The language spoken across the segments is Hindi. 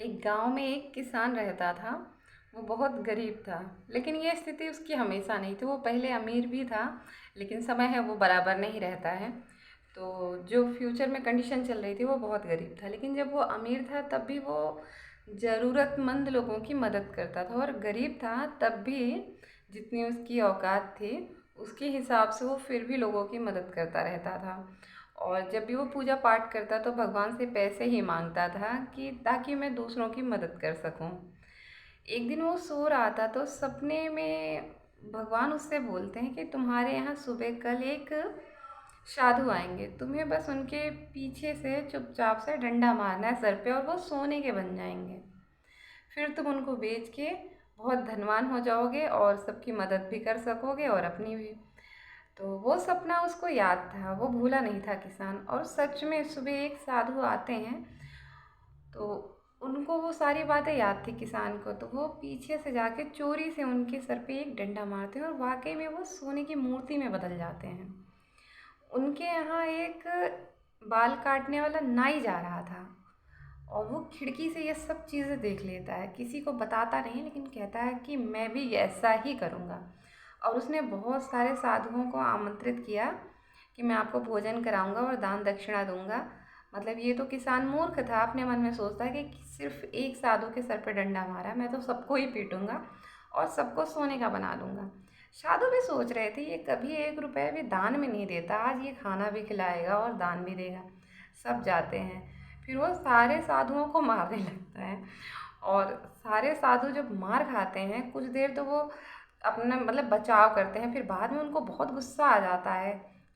एक गांव में एक किसान रहता था। वो बहुत गरीब था, लेकिन ये स्थिति उसकी हमेशा नहीं थी। वो पहले अमीर भी था, लेकिन समय है वो बराबर नहीं रहता है। तो जो फ्यूचर में कंडीशन चल रही थी वो बहुत गरीब था, लेकिन जब वो अमीर था तब भी वो ज़रूरतमंद लोगों की मदद करता था। और गरीब था तब भी जितनी उसकी औकात थी उसके हिसाब से वो फिर भी लोगों की मदद करता रहता था। और जब भी वो पूजा पाठ करता तो भगवान से पैसे ही मांगता था कि ताकि मैं दूसरों की मदद कर सकूं। एक दिन वो सो रहा था तो सपने में भगवान उससे बोलते हैं कि तुम्हारे यहाँ सुबह कल एक साधु आएंगे, तुम्हें बस उनके पीछे से चुपचाप से डंडा मारना है सर पे और वो सोने के बन जाएंगे। फिर तुम उनको बेच के बहुत धनवान हो जाओगे और सबकी मदद भी कर सकोगे और अपनी भी। तो वो सपना उसको याद था, वो भूला नहीं था किसान। और सच में सुबह एक साधु आते हैं तो उनको वो सारी बातें याद थी किसान को। तो वो पीछे से जाके चोरी से उनके सर पे एक डंडा मारते हैं और वाकई में वो सोने की मूर्ति में बदल जाते हैं। उनके यहाँ एक बाल काटने वाला नाई जा रहा था और वो खिड़की से ये सब चीज़ें देख लेता है। किसी को बताता नहीं, लेकिन कहता है कि मैं भी ऐसा ही करूँगा। और उसने बहुत सारे साधुओं को आमंत्रित किया कि मैं आपको भोजन कराऊंगा और दान दक्षिणा दूंगा। मतलब ये तो किसान मूर्ख था, अपने मन में सोचता है कि सिर्फ एक साधु के सर पे डंडा मारा, मैं तो सबको ही पीटूंगा और सबको सोने का बना दूंगा। साधु भी सोच रहे थे ये कभी 1 रुपया भी दान में नहीं देता, आज ये खाना भी खिलाएगा और दान भी देगा। सब जाते हैं। फिर वो सारे साधुओं को मारने लगता है। और सारे साधु जब मार खाते हैं कुछ देर तो वो अपना मतलब बचाव करते हैं, फिर बाद में उनको बहुत गुस्सा आ जाता है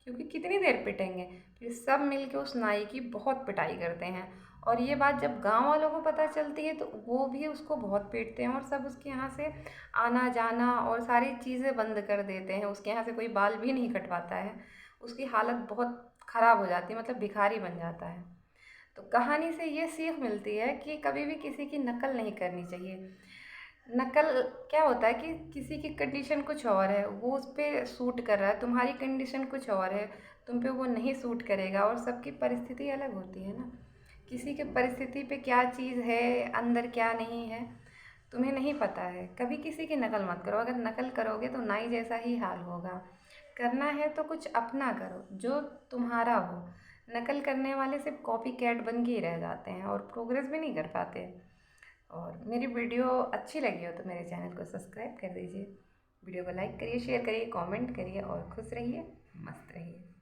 क्योंकि कितनी देर पिटेंगे। फिर सब मिल के उस नाई की बहुत पिटाई करते हैं। और ये बात जब गांव वालों को पता चलती है तो वो भी उसको बहुत पीटते हैं और सब उसके यहाँ से आना जाना और सारी चीज़ें बंद कर देते हैं। उसके यहाँ से कोई बाल भी नहीं कटवाता है। उसकी हालत बहुत ख़राब हो जाती है, मतलब भिखारी बन जाता है। तो कहानी से ये सीख मिलती है कि कभी भी किसी की नकल नहीं करनी चाहिए। नकल क्या होता है कि किसी की कंडीशन कुछ और है, वो उस पे सूट कर रहा है, तुम्हारी कंडीशन कुछ और है, तुम पे वो नहीं सूट करेगा। और सबकी परिस्थिति अलग होती है ना, किसी के परिस्थिति पे क्या चीज़ है, अंदर क्या नहीं है, तुम्हें नहीं पता है। कभी किसी की नकल मत करो, अगर नकल करोगे तो नाई जैसा ही हाल होगा। करना है तो कुछ अपना करो जो तुम्हारा हो। नकल करने वाले सिर्फ कॉपी कैट बन के ही रह जाते हैं और प्रोग्रेस भी नहीं कर पाते। और मेरी वीडियो अच्छी लगी हो तो मेरे चैनल को सब्सक्राइब कर दीजिए। वीडियो को लाइक करिए, शेयर करिए, कमेंट करिए और खुश रहिए, मस्त रहिए।